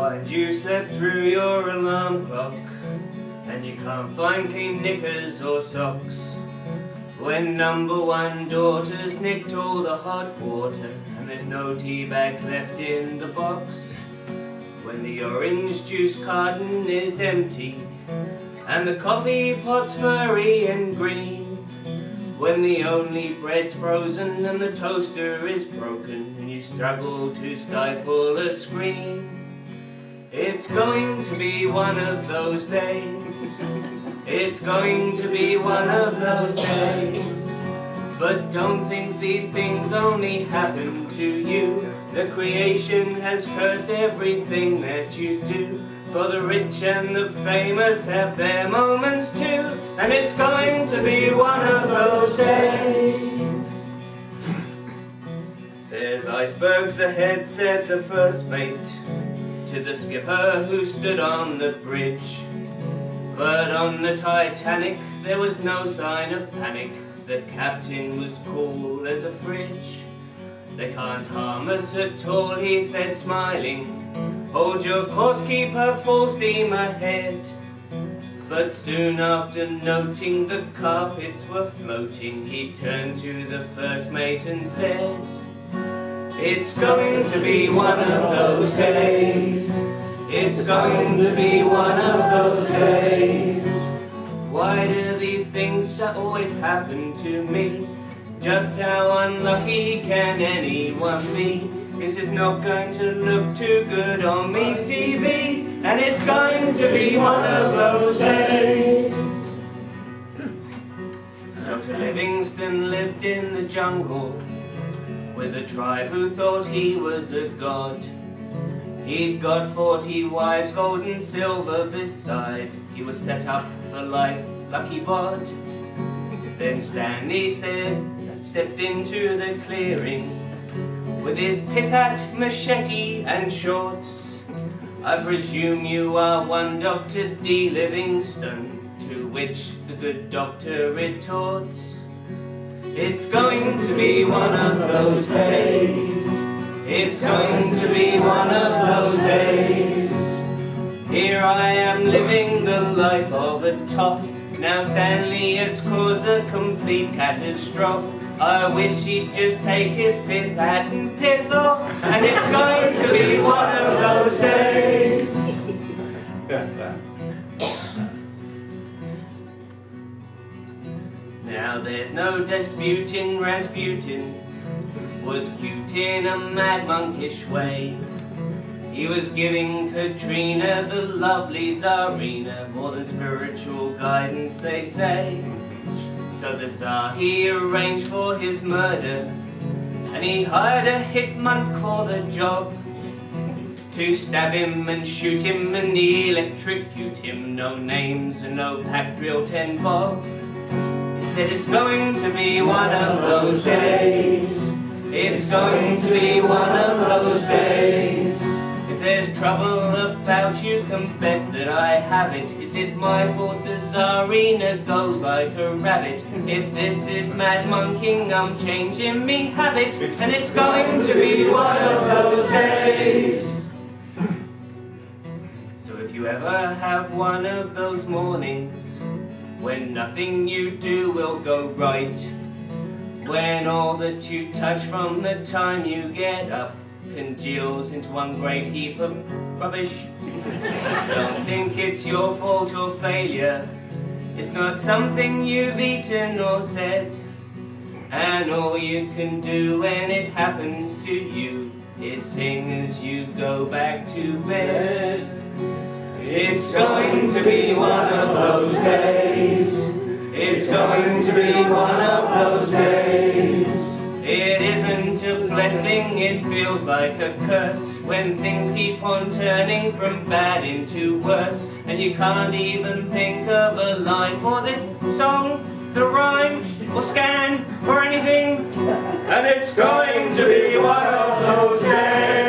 find you slept through your alarm clock, and you can't find clean knickers or socks. When number one daughter's nicked all the hot water, and there's no tea bags left in the box. When the orange juice carton is empty, and the coffee pot's furry and green. When the only bread's frozen and the toaster is broken, and you struggle to stifle a scream. It's going to be one of those days. It's going to be one of those days. But don't think these things only happen to you. The creation has cursed everything that you do. For the rich and the famous have their moments too. And it's going to be one of those days. There's icebergs ahead, said the first mate to the skipper who stood on the bridge. But on the Titanic there was no sign of panic. The captain was cool as a fridge. They can't harm us at all, he said smiling. Hold your course, keep her full steam ahead. But soon after noting the carpets were floating, he turned to the first mate and said, it's going to be one of those days. It's going to be one of those days. Why do these things always happen to me? Just how unlucky can anyone be? This is not going to look too good on me CV, and it's going to be one of those days. Dr. Livingstone lived in the jungle with a tribe who thought he was a god. He'd got 40 wives, gold and silver beside. He was set up for life, lucky bod. Then Stanley steps into the clearing with his pith hat, machete and shorts. I presume you are one Dr. D. Livingstone, to which the good doctor retorts, it's going to be one of those days. It's going to be one of those days. Here I am living the life of a toff. Now Stanley has caused a complete catastrophe. I wish he'd just take his pith hat and pith off, and it's going to be one of those days. Now there's no disputing Rasputin was cute in a mad monkish way. He was giving Katrina, the lovely Tsarina, more than spiritual guidance, they say. So the Tsar, he arranged for his murder, and he hired a hit monk for the job, to stab him and shoot him and electrocute him. No names and no pack drill 10 bob. He said it's going to be one of those days. It's going to be one of those days. If there's trouble about, you can bet that I have it. Is it my fault the Tsarina goes like a rabbit? If this is mad monking, I'm changing me habit, and it's going to be one of those days. So if you ever have one of those mornings when nothing you do will go right, when all that you touch from the time you get up congeals into one great heap of rubbish, don't think it's your fault or failure. It's not something you've eaten or said, and all you can do when it happens to you is sing as you go back to bed. It's going to be one of those days. It's going to be one of those days. It isn't a blessing, it feels like a curse, when things keep on turning from bad into worse, and you can't even think of a line for this song, the rhyme, or scan, or anything, and it's going to be one of those days.